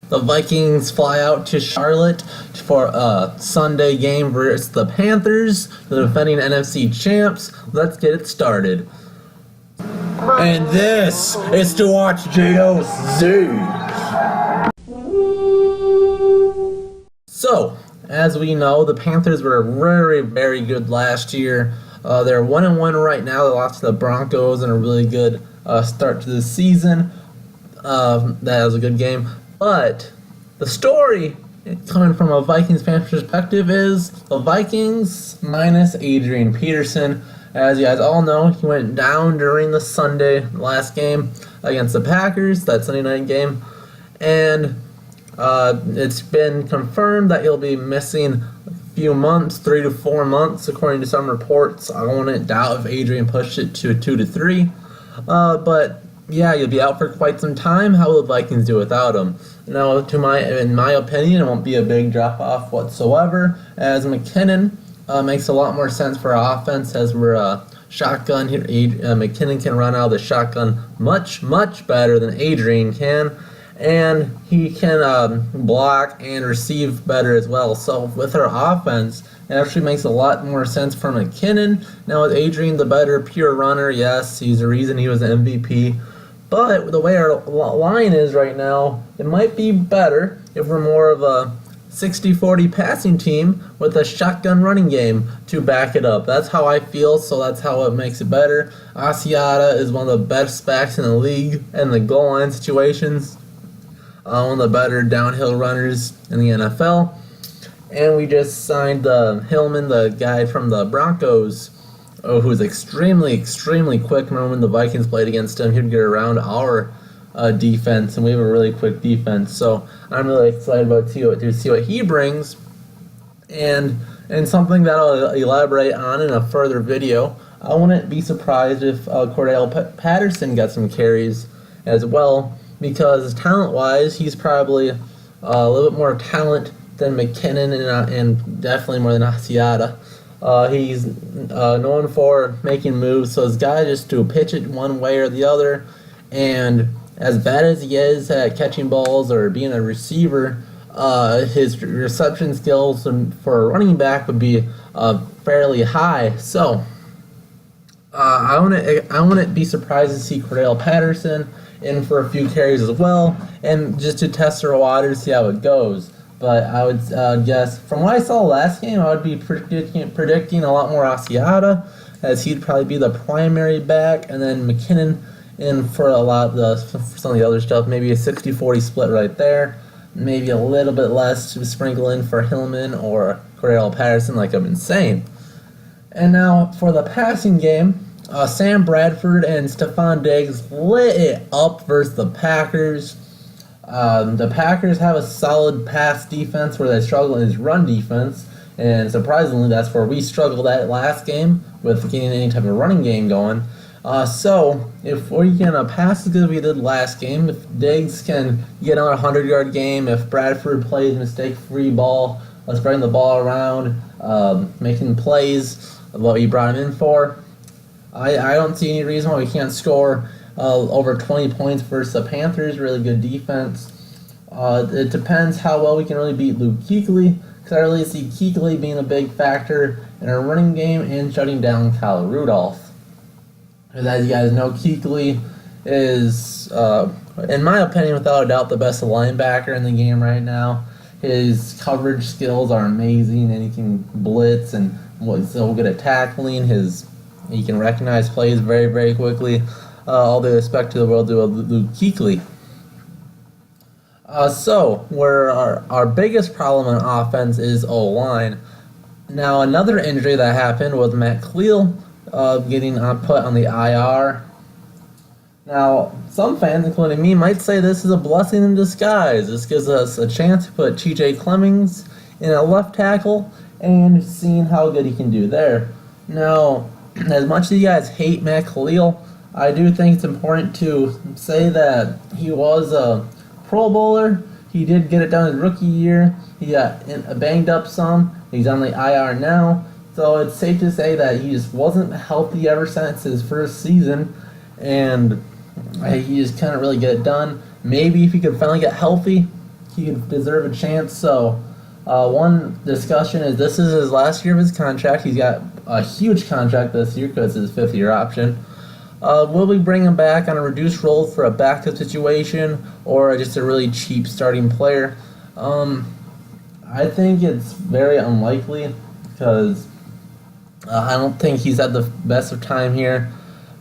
The Vikings fly out to Charlotte for a Sunday game versus the Panthers, the defending NFC champs. Let's get it started. And this is to watch Jado Z. So, as we know, the Panthers were very, very good last year. They're 1-1 right now. They lost to the Broncos in a really good start to the season. That was a good game. But the story, coming from a Vikings fan perspective, is the Vikings minus Adrian Peterson. As you guys all know, he went down during the Sunday last game against the Packers, that Sunday night game. And it's been confirmed that he'll be missing a few months, 3 to 4 months, according to some reports. I wouldn't doubt if Adrian pushed it to 2 to 3. But yeah, you'll be out for quite some time. How will the Vikings do without him? Now, in my opinion, it won't be a big drop-off whatsoever, as McKinnon makes a lot more sense for our offense, as we're a shotgun here. McKinnon can run out of the shotgun much, much better than Adrian can, and he can block and receive better as well. So with our offense, it actually makes a lot more sense for McKinnon. Now, with Adrian, the better pure runner, yes, he's the reason he was an MVP. But the way our line is right now, it might be better if we're more of a 60-40 passing team with a shotgun running game to back it up. That's how I feel, so that's how it makes it better. Asiata is one of the best backs in the league in the goal line situations. One of the better downhill runners in the NFL. And we just signed Hillman, the guy from the Broncos, who's extremely, extremely quick. Remember when the Vikings played against him, he'd get around our defense, and we have a really quick defense. So I'm really excited to see what he brings. And something that I'll elaborate on in a further video, I wouldn't be surprised if Cordell Patterson got some carries as well, because talent-wise, he's probably a little bit more talent than McKinnon and definitely more than Asiata. He's known for making moves, so his guy just to pitch it one way or the other. And as bad as he is at catching balls or being a receiver, his reception skills for a running back would be fairly high. So I wouldn't be surprised to see Cordell Patterson in for a few carries as well, and just to test our waters, see how it goes. But I would guess, from what I saw last game, I would be predicting a lot more Asiata, as he'd probably be the primary back, and then McKinnon in for some of the other stuff, maybe a 60-40 split right there, maybe a little bit less to sprinkle in for Hillman or Cordell Patterson, like I've been saying. And now for the passing game, Sam Bradford and Stephon Diggs lit it up versus the Packers. The Packers have a solid pass defense where they struggle in his run defense, and surprisingly, that's where we struggled at last game with getting any type of running game going. So if we can pass as good as we did last game, if Diggs can get on a 100-yard game, if Bradford plays mistake-free ball, spreading the ball around, making plays of what we brought him in for, I don't see any reason why we can't score over 20 points versus the Panthers. Really good defense. It depends how well we can really beat Luke Kuechly, because I really see Kuechly being a big factor in our running game and shutting down Kyle Rudolph. Because as you guys know, Kuechly is, in my opinion, without a doubt, the best linebacker in the game right now. His coverage skills are amazing, and he can blitz, and he's so good at tackling. He can recognize plays very, very quickly. All the respect to the world to Luke Kuechly. So, where our biggest problem on offense is O-line. Now, another injury that happened was Matt Cleel getting put on the IR. Now, some fans, including me, might say this is a blessing in disguise. This gives us a chance to put T.J. Clemmings in a left tackle and seeing how good he can do there. Now, as much as you guys hate Matt Cleel, I do think it's important to say that he was a Pro Bowler. He did get it done his rookie year. He got banged up some. He's on the IR now. So it's safe to say that he just wasn't healthy ever since his first season. And he just couldn't really get it done. Maybe if he could finally get healthy, he could deserve a chance. So one discussion is this is his last year of his contract. He's got a huge contract this year because it's his fifth-year option. Will we bring him back on a reduced role for a backup situation or just a really cheap starting player? I think it's very unlikely because I don't think he's had the best of time here.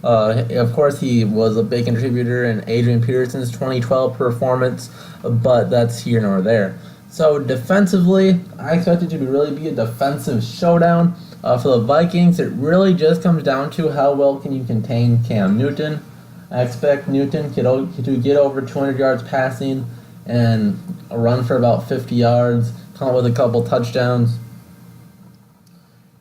Of course, he was a big contributor in Adrian Peterson's 2012 performance, but that's here nor there. So defensively, I expect it to really be a defensive showdown. For the Vikings, it really just comes down to how well can you contain Cam Newton. I expect Newton to get over 200 yards passing and run for about 50 yards, come up with a couple touchdowns.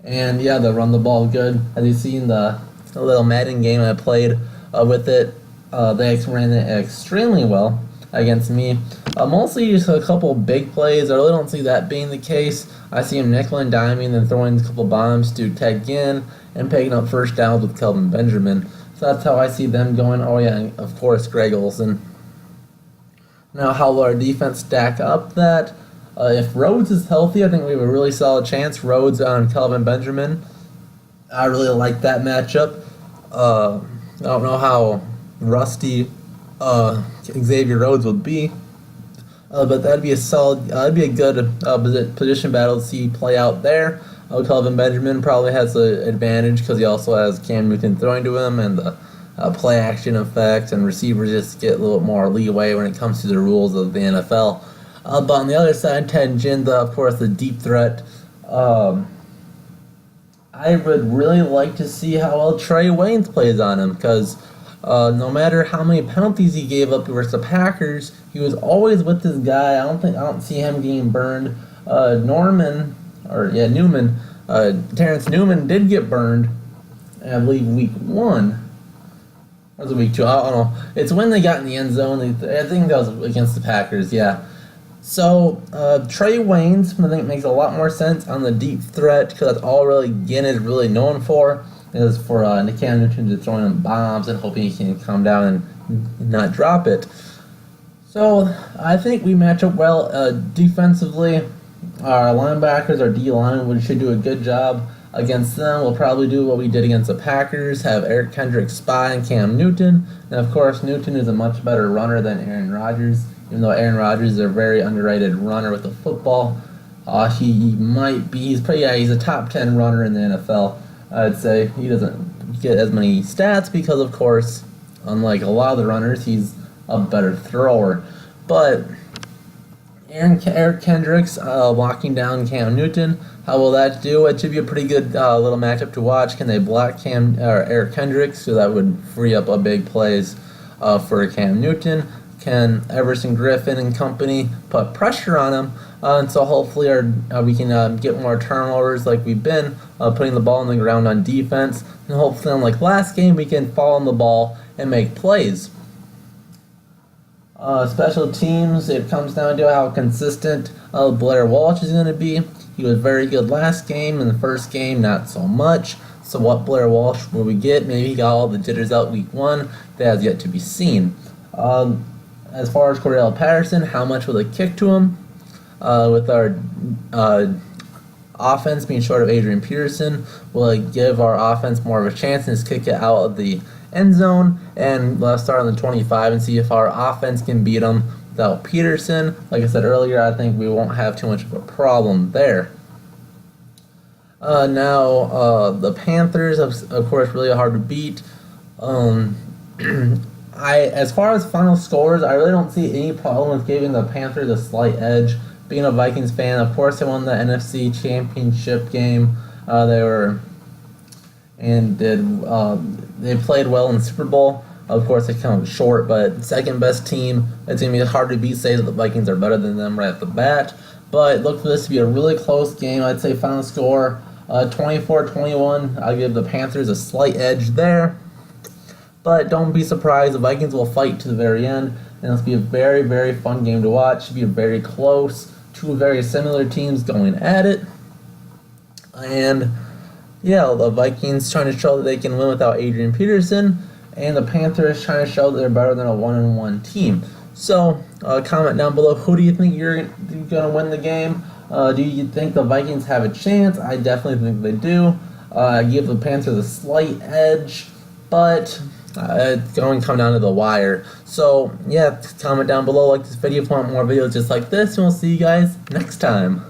And yeah, they'll run the ball good. As you've seen the little Madden game I played with it, they ran it extremely well against me. Mostly just a couple big plays. I really don't see that being the case. I see him nickel and diming and throwing a couple bombs to Ted Ginn and picking up first downs with Kelvin Benjamin. So that's how I see them going. Oh yeah, and of course Greg Olsen. Now how will our defense stack up that? If Rhodes is healthy, I think we have a really solid chance. Rhodes on Kelvin Benjamin. I really like that matchup. I don't know how rusty Xavier Rhodes would be. But that'd be a solid, that'd be a good position battle to see play out there. Kelvin Benjamin probably has the advantage because he also has Cam Newton throwing to him and the play action effect, and receivers just get a little more leeway when it comes to the rules of the NFL. But on the other side, Ted Ginn, of course, the deep threat. I would really like to see how well Trey Waynes plays on him because no matter how many penalties he gave up versus the Packers, he was always with this guy. I don't see him getting burned. Terrence Newman did get burned, I believe week 1. Or was it week 2? I don't know. It's when they got in the end zone. I think that was against the Packers, yeah. So Trey Waynes, I think, makes a lot more sense on the deep threat because that's all really Ginn is really known for. Is for Cam Newton to throwing him bombs and hoping he can come down and not drop it. So I think we match up well defensively. Our linebackers, our D-line, we should do a good job against them. We'll probably do what we did against the Packers, have Eric Kendricks spy and Cam Newton. And of course, Newton is a much better runner than Aaron Rodgers. Even though Aaron Rodgers is a very underrated runner with the football, he's a top 10 runner in the NFL. I'd say he doesn't get as many stats because, of course, unlike a lot of the runners, he's a better thrower. But Eric Kendricks locking down Cam Newton, how will that do? It should be a pretty good little matchup to watch. Can they block Eric Kendricks? So that would free up a big plays for Cam Newton. Can Everson Griffin and company put pressure on him? And so hopefully we can get more turnovers like we've been, putting the ball on the ground on defense. And hopefully, unlike last game, we can fall on the ball and make plays. Special teams, it comes down to how consistent Blair Walsh is going to be. He was very good last game. In the first game, not so much. So what Blair Walsh will we get? Maybe he got all the jitters out week 1. That has yet to be seen. As far as Cordell Patterson, how much will it kick to him? With our offense being short of Adrian Peterson, will it give our offense more of a chance and just kick it out of the end zone? And let's start on the 25 and see if our offense can beat them without Peterson. Like I said earlier, I think we won't have too much of a problem there. The Panthers, of course, really hard to beat. As far as final scores, I really don't see any problem with giving the Panthers a slight edge. Being a Vikings fan, of course, they won the NFC Championship game. They played well in the Super Bowl. Of course, they come up short, but second best team. It's gonna be hard to beat. Say that the Vikings are better than them right off the bat. But look for this to be a really close game. I'd say final score 24-21. I'll give the Panthers a slight edge there. But don't be surprised, the Vikings will fight to the very end, and it'll be a very, very fun game to watch. It'll be very close, two very similar teams going at it. And yeah, the Vikings trying to show that they can win without Adrian Peterson, and the Panthers trying to show that they're better than a 1-1 team. So Comment down below. Who do you think you're going to win the game? Do you think the Vikings have a chance? I definitely think they do. I give the Panthers a slight edge, but it's going to come down to the wire. So, yeah, comment down below, like this video if you want more videos just like this, and we'll see you guys next time.